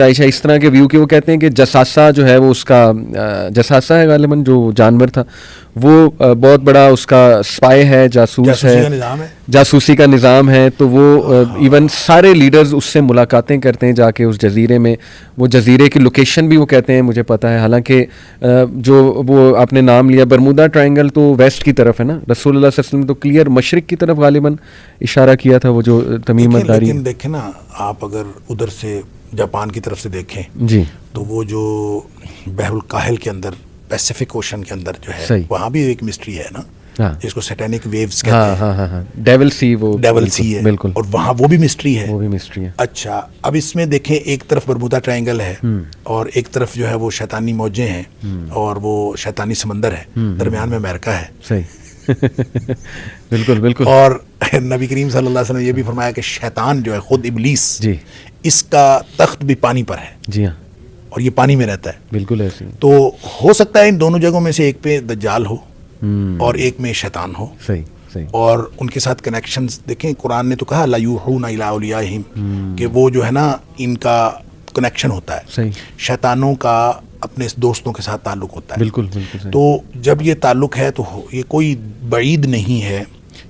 عائشہ اس طرح کے ویو کے وہ کہتے ہیں کہ جساسہ جو ہے وہ اس کا جساسہ ہے غالباً جو جانور تھا وہ بہت بڑا اس کا اسپائی ہے، جاسوس ہے، جاسوسی کا نظام ہے. تو وہ ایون سارے لیڈرز اس سے ملاقاتیں کرتے ہیں جا کے اس جزیرے میں. وہ جزیرے کی لوکیشن بھی وہ کہتے ہیں مجھے پتہ ہے، حالانکہ جو وہ آپ نے نام لیا برمودا ٹرائنگل تو ویسٹ کی طرف ہے نا، رسول اللہ صلی اللہ علیہ وسلم تو کلیئر مشرق کی طرف غالباً اشارہ کیا تھا وہ جو تمیم الداری. لیکن دیکھیں نا آپ اگر ادھر سے جاپان کی طرف سے دیکھیں جی تو وہ جو بحر الکاہل کے اندر پیسیفک اوشن کے اندر جو ہے وہاں بھی ایک مسٹری ہے نا جس کو سیٹینک ویوز کہتے ہیں. ہاں ڈیول سی، وہ ڈیول سی ہے بالکل، اور وہاں وہ بھی مسٹری ہے. وہ بھی مسٹری ہے. اچھا اب اس میں دیکھیں ایک طرف برمودا ٹرائنگل ہے اور ایک طرف جو ہے وہ شیطانی موجیں ہیں اور وہ شیطانی سمندر ہے، درمیان میں امریکہ ہے. صحیح بالکل بالکل. اور نبی کریم صلی اللہ علیہ وسلم نے یہ بھی فرمایا کہ شیطان جو ہے خود ابلیس جی اس کا تخت بھی پانی پر ہے. جی ہاں اور یہ پانی میں رہتا ہے. بالکل ایسے. تو ہو سکتا ہے ان دونوں جگہوں میں سے ایک پہ دجال ہو اور ایک میں شیطان ہو. صحیح صحیح. اور ان کے ساتھ کنیکشنز دیکھیں، قرآن نے تو کہا لا یوحون الی اولیاءہم کہ وہ جو ہے نا ان کا کنیکشن ہوتا ہے. صحیح. شیطانوں کا اپنے دوستوں کے ساتھ تعلق ہوتا ہے. بالکل بالکل. تو جب یہ تعلق ہے تو یہ کوئی بعید نہیں ہے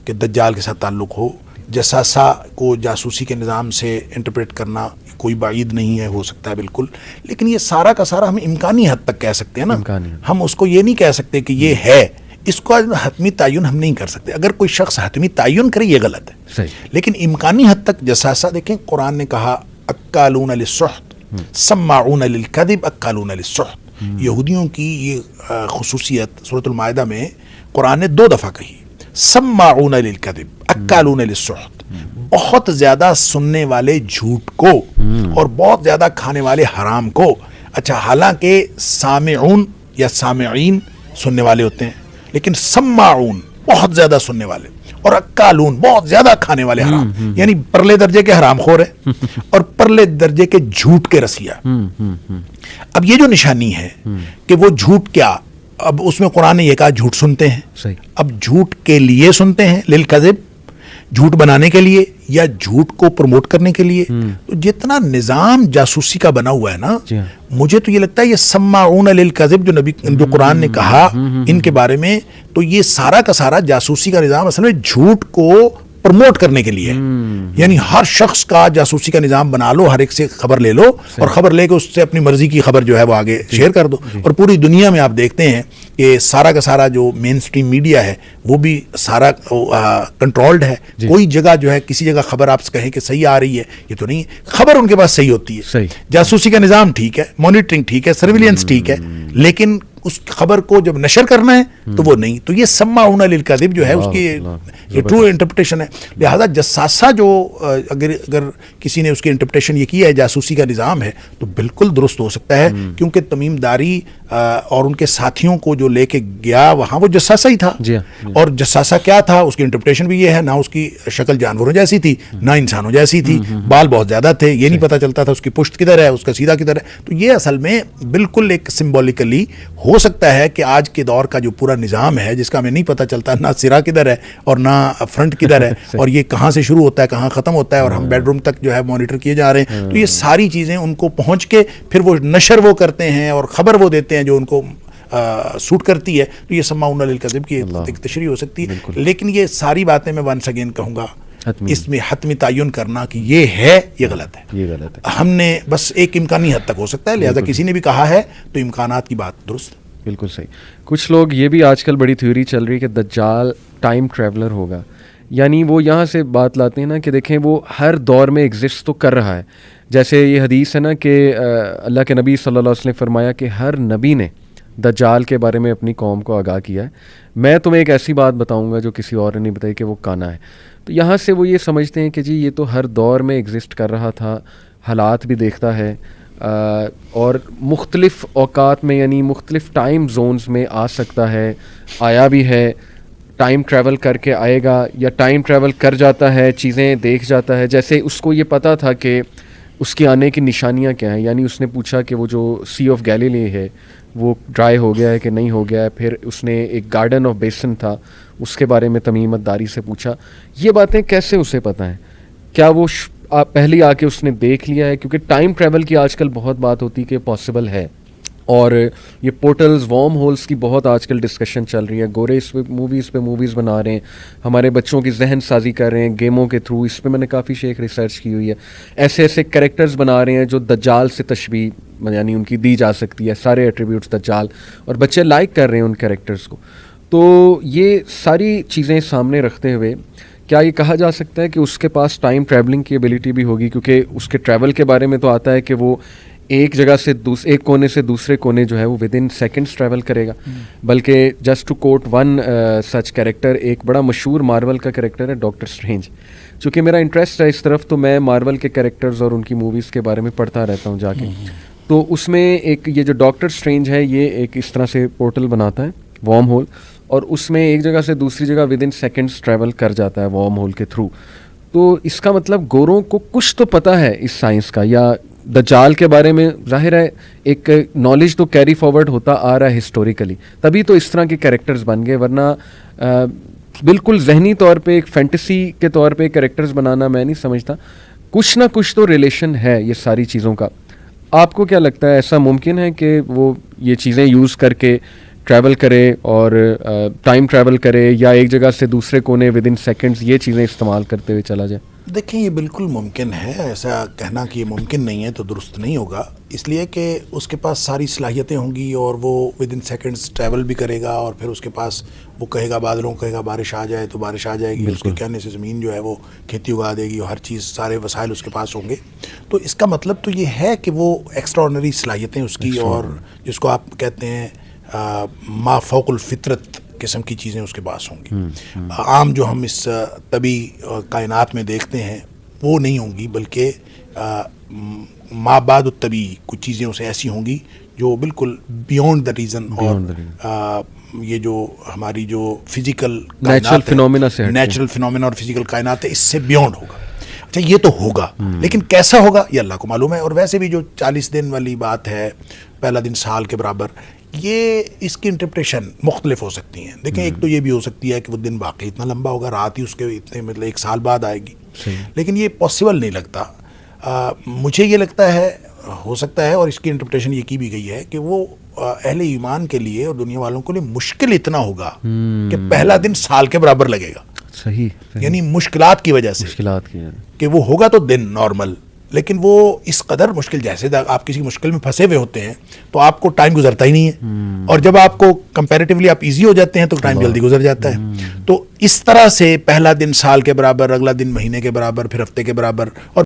کہ دجال کے ساتھ تعلق ہو. جساسہ کو جاسوسی کے نظام سے انٹرپریٹ کرنا کوئی بعید نہیں ہے، ہو سکتا ہے بالکل. لیکن یہ سارا کا سارا ہم امکانی حد تک کہہ سکتے ہیں نا، ہم اس کو یہ نہیں کہہ سکتے کہ یہ ہے. اس کو حتمی تعین ہم نہیں کر سکتے. اگر کوئی شخص حتمی تعین کرے یہ غلط ہے. صحیح. لیکن امکانی حد تک جساسہ دیکھیں، قرآن نے کہا اکالون للسحت سماعون للکذب اکالون للسحت. یہودیوں کی یہ خصوصیت سورۃ المائدہ میں قرآن نے 2 دفعہ کہی. سماعون للکذب اکالون للسحت، بہت زیادہ سننے والے جھوٹ کو اور بہت زیادہ کھانے والے حرام کو. اچھا حالانکہ سامعون یا سامعین سننے والے ہوتے ہیں، لیکن سماعون بہت زیادہ سننے والے اور اکالون بہت زیادہ کھانے والے حرام، یعنی پرلے درجے کے حرام خور ہے اور پرلے درجے کے جھوٹ کے رسیا. اب یہ جو نشانی ہے کہ وہ جھوٹ کیا، اب اس میں قرآن نے یہ کہا جھوٹ سنتے ہیں. صحیح. اب جھوٹ کے لیے سنتے ہیں، للکذب جھوٹ بنانے کے لیے یا جھوٹ کو پروموٹ کرنے کے لیے. تو جتنا نظام جاسوسی کا بنا ہوا ہے نا، مجھے تو یہ لگتا ہے یہ سماعون للکذب جو قرآن نے کہا ان کے بارے میں، تو یہ سارا کا سارا جاسوسی کا نظام اصل میں جھوٹ کو پروموٹ کرنے کے لیے. یعنی ہر شخص کا جاسوسی کا نظام بنا لو، ہر ایک سے خبر لے لو اور خبر لے کے اس سے اپنی مرضی کی خبر جو ہے وہ آگے شیئر کر دو. اور پوری دنیا میں آپ دیکھتے ہیں کہ سارا کا سارا جو مین سٹریم میڈیا ہے وہ بھی سارا کنٹرولڈ ہے. کوئی جگہ جو ہے کسی جگہ خبر آپ سے کہیں کہ صحیح آ رہی ہے، یہ تو نہیں. خبر ان کے پاس صحیح ہوتی ہے، جاسوسی کا نظام ٹھیک ہے، مانیٹرنگ ٹھیک ہے، سرویلنس ٹھیک ہے، لیکن اس خبر کو جب نشر کرنا ہے تو وہ نہیں. تو یہ سماعون للکذب جو ہے اس کی یہ ٹرو انٹرپریٹیشن ہے. لہذا جساسہ جو اگر کسی نے اس کی انٹرپریٹیشن یہ کی ہے جاسوسی کا نظام ہے تو بالکل درست ہو سکتا ہے، کیونکہ تمیم داری اور ان کے ساتھیوں کو جو لے کے گیا وہاں وہ جساسہ ہی تھا. اور جساسہ کیا تھا اس کی انٹرپریٹیشن بھی یہ ہے، نہ اس کی شکل جانوروں جیسی تھی نہ انسانوں جیسی تھی، بال بہت زیادہ تھے، یہ نہیں پتہ چلتا تھا اس کی پشت کدھر ہے، اس کا سیدھا کدھر ہے. تو یہ اصل میں بالکل ایک سمبولیکلی ہو سکتا ہے کہ آج کے دور کا جو پورا نظام ہے جس کا ہمیں نہیں پتہ چلتا نہ سرا کدھر ہے اور نہ فرنٹ کدھر ہے اور یہ کہاں سے شروع ہوتا ہے کہاں ختم ہوتا ہے اور ہم بیڈ روم تک جو ہے مانیٹر کیے جا رہے ہیں. تو یہ ساری چیزیں ان کو پہنچ کے پھر وہ نشر وہ کرتے ہیں اور خبر وہ دیتے ہیں جو ان کو سوٹ کرتی ہے. تو یہ سماعون للکذب کی ایک تشریح ہو سکتی ہے. لیکن یہ ساری باتیں میں ونس اگین کہوں گا اس میں حتمی تعین کرنا کہ یہ ہے یہ غلط ہے. یہ غلط ہے. ہم نے بس ایک امکانی حد تک ہو سکتا ہے، لہذا کسی نے بھی کہا ہے تو امکانات کی بات درست. بالکل صحیح. کچھ لوگ یہ بھی آج کل بڑی تھیوری چل رہی ہے کہ دجال ٹائم ٹریولر ہوگا. یعنی وہ یہاں سے بات لاتے ہیں نا کہ دیکھیں وہ ہر دور میں ایگزسٹ تو کر رہا ہے. جیسے یہ حدیث ہے نا کہ اللہ کے نبی صلی اللہ علیہ وسلم نے فرمایا کہ ہر نبی نے دجال کے بارے میں اپنی قوم کو آگاہ کیا ہے. میں تمہیں ایک ایسی بات بتاؤں گا جو کسی اور نے نہیں بتائی کہ وہ کانا ہے. تو یہاں سے وہ یہ سمجھتے ہیں کہ جی یہ تو ہر دور میں ایگزسٹ کر رہا تھا، حالات بھی دیکھتا ہے اور مختلف اوقات میں یعنی مختلف ٹائم زونز میں آ سکتا ہے، آیا بھی ہے، ٹائم ٹریول کر کے آئے گا یا ٹائم ٹریول کر جاتا ہے، چیزیں دیکھ جاتا ہے. جیسے اس کو یہ پتہ تھا کہ اس کے آنے کی نشانیاں کیا ہیں. یعنی اس نے پوچھا کہ وہ جو سی آف گیلیلی ہے وہ ڈرائی ہو گیا ہے کہ نہیں ہو گیا ہے. پھر اس نے ایک گارڈن آف بیسن تھا اس کے بارے میں تمیم الداری سے پوچھا. یہ باتیں کیسے اسے پتہ ہیں؟ کیا وہ پہلے آ کے اس نے دیکھ لیا ہے, کیونکہ ٹائم ٹریول کی آج کل بہت بات ہوتی ہے کہ پاسبل ہے, اور یہ پورٹلز وارم ہولز کی بہت آج کل ڈسکشن چل رہی ہے. گورے اس پہ موویز بنا رہے ہیں, ہمارے بچوں کی ذہن سازی کر رہے ہیں گیموں کے تھرو. اس پہ میں نے کافی ریسرچ کی ہوئی ہے. ایسے ایسے کریکٹرز بنا رہے ہیں جو دجال سے تشبیہ یعنی ان کی دی جا سکتی ہے, سارے ایٹریبیوٹس دجال, اور بچے لائک کر رہے ہیں ان کریکٹرز کو. تو یہ ساری چیزیں سامنے رکھتے ہوئے کیا یہ کہا جا سکتا ہے کہ اس کے پاس ٹائم ٹریولنگ کی ایبلٹی بھی ہوگی, کیونکہ اس کے ٹریول کے بارے میں تو آتا ہے کہ وہ ایک جگہ سے ایک کونے سے دوسرے کونے جو ہے وہ ود ان سیکنڈس ٹریول کرے گا. بلکہ just to quote one such character, ایک بڑا مشہور مارول کا کریکٹر ہے ڈاکٹر اسٹرینج. چونکہ میرا انٹرسٹ ہے اس طرف, تو میں مارول کے کریکٹرز اور ان کی موویز کے بارے میں پڑھتا رہتا ہوں جا کے. تو اس میں ایک یہ جو ڈاکٹر اسٹرینج ہے یہ ایک اس طرح سے پورٹل بناتا ہے, وارم ہول, اور اس میں ایک جگہ سے دوسری جگہ ود ان سیکنڈس ٹریول کر جاتا ہے وارم ہول کے تھرو. تو اس کا مطلب گوروں کو کچھ تو پتہ ہے اس سائنس کا, یا دجال کے بارے میں ظاہر ہے ایک نالج تو کیری فارورڈ ہوتا آ رہا ہے ہسٹوریکلی, تبھی تو اس طرح کے کریکٹرز بن گئے. ورنہ بالکل ذہنی طور پہ ایک فینٹیسی کے طور پہ کریکٹرز بنانا میں نہیں سمجھتا. کچھ نہ کچھ تو ریلیشن ہے یہ ساری چیزوں کا. آپ کو کیا لگتا ہے, ایسا ممکن ہے کہ وہ یہ چیزیں یوز کر کے ٹریول کرے اور ٹائم ٹریول کرے, یا ایک جگہ سے دوسرے کونے ود ان سیکنڈز یہ چیزیں استعمال کرتے ہوئے چلا جائے؟ دیکھیں یہ بالکل ممکن ہے. ایسا کہنا کہ یہ ممکن نہیں ہے تو درست نہیں ہوگا, اس لیے کہ اس کے پاس ساری صلاحیتیں ہوں گی اور وہ ود ان سیکنڈز ٹریول بھی کرے گا, اور پھر اس کے پاس وہ کہے گا بادلوں کو کہے گا بارش آ جائے تو بارش آ جائے گی, اس کے کہنے سے زمین جو ہے وہ کھیتی اگا دے گی, اور ہر چیز سارے وسائل اس کے پاس ہوں گے. تو اس کا مطلب تو یہ ہے کہ وہ ایکسٹراڈنری صلاحیتیں اس کی, اور جس کو آپ کہتے ہیں ما فوق الفطرت قسم کی چیزیں اس کے پاس ہوں گی. عام جو ہم اس طبی کائنات میں دیکھتے ہیں وہ نہیں ہوں گی, بلکہ ما بعد الطبی کچھ چیزیں اسے ایسی ہوں گی جو بالکل بیونڈ دا ریزن, اور یہ جو ہماری جو فزیکل نیچرل فینومینا اور فزیکل کائنات ہے اس سے بیونڈ ہوگا. اچھا یہ تو ہوگا, لیکن کیسا ہوگا یہ اللہ کو معلوم ہے. اور ویسے بھی جو 40 دن والی بات ہے, پہلا دن سال کے برابر, یہ اس کی انٹرپریشن مختلف ہو سکتی ہیں. دیکھیں ایک تو یہ بھی ہو سکتی ہے کہ وہ دن واقعی اتنا لمبا ہوگا, رات ہی اس کے اتنے مطلب 1 سال بعد آئے گی, لیکن یہ پاسبل نہیں لگتا. مجھے یہ لگتا ہے ہو سکتا ہے, اور اس کی انٹرپریشن یہ کی بھی گئی ہے کہ وہ اہل ایمان کے لیے اور دنیا والوں کے لیے مشکل اتنا ہوگا کہ پہلا دن سال کے برابر لگے گا. صحیح. یعنی مشکلات کی وجہ سے کہ وہ ہوگا تو دن نارمل, لیکن وہ اس قدر مشکل, جیسے آپ کسی مشکل میں پھنسے ہوئے ہوتے ہیں تو آپ کو ٹائم گزرتا ہی نہیں ہے, اور جب آپ کو کمپیریٹیولی آپ ایزی ہو جاتے ہیں تو ٹائم جلدی گزر جاتا ہے. تو اس طرح سے پہلا دن سال کے برابر, اگلا دن مہینے کے برابر, پھر ہفتے کے برابر, اور